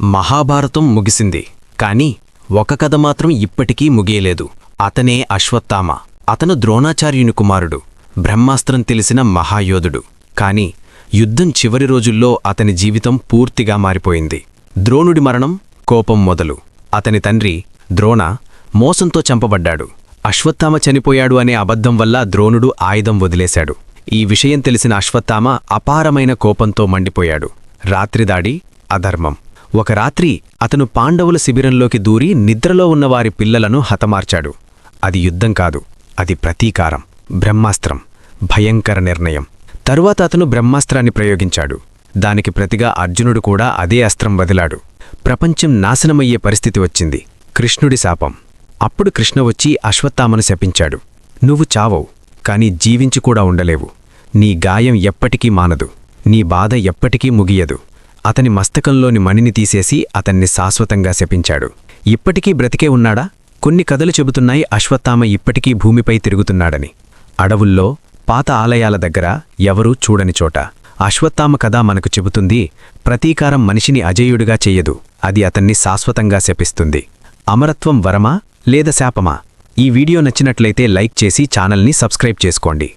మహాభారతం ముగిసింది. కాని ఒక కథ మాత్రం ఇప్పటికీ ముగియలేదు. అతనే అశ్వత్థామ. అతను ద్రోణాచార్యుని కుమారుడు, బ్రహ్మాస్త్రం తెలిసిన మహాయోధుడు. కాని యుద్ధం చివరి రోజుల్లో అతని జీవితం పూర్తిగా మారిపోయింది. ద్రోణుడి మరణం, కోపం మొదలు. అతని తండ్రి ద్రోణ మోసంతో చంపబడ్డాడు. అశ్వత్థామ చనిపోయాడు అనే అబద్ధం వల్ల ద్రోణుడు ఆయుధం వదిలేశాడు. ఈ విషయం తెలిసిన అశ్వత్థామ అపారమైన కోపంతో మండిపోయాడు. రాత్రిదాడి, అధర్మం. ఒక రాత్రి అతను పాండవుల శిబిరంలోకి దూరి నిద్రలో ఉన్నవారి పిల్లలను హతమార్చాడు. అది యుద్ధం కాదు, అది ప్రతీకారం. బ్రహ్మాస్త్రం, భయంకర నిర్ణయం. తరువాత అతను బ్రహ్మాస్త్రాన్ని ప్రయోగించాడు. దానికి ప్రతిగా అర్జునుడు కూడా అదే అస్త్రం వదిలాడు. ప్రపంచం నాశనమయ్యే పరిస్థితి వచ్చింది. కృష్ణుడి శాపం. అప్పుడు కృష్ణ వచ్చి అశ్వత్థామను శపించాడు. నువ్వు చావవు, కాని జీవించి కూడా ఉండలేవు. నీ గాయం ఎప్పటికీ మానదు, నీ బాధ ఎప్పటికీ ముగియదు. అతని మస్తకంలోని మణిని తీసేసి అతన్ని శాశ్వతంగా శపించాడు. ఇప్పటికీ బ్రతికే ఉన్నాడా? కొన్ని కథలు చెబుతున్నాయి అశ్వత్థామ ఇప్పటికీ భూమిపై తిరుగుతున్నాడని. అడవుల్లో, పాత ఆలయాల దగ్గర, ఎవరూ చూడని చోట. అశ్వత్థామ కథ మనకు చెబుతుంది, ప్రతీకారం మనిషిని అజేయుడిగా చెయ్యదు, అది అతన్ని శాశ్వతంగా శపిస్తుంది. అమరత్వం వరమా లేదా శాపమా? ఈ వీడియో నచ్చినట్లయితే లైక్ చేసి ఛానల్ని సబ్స్క్రైబ్ చేసుకోండి.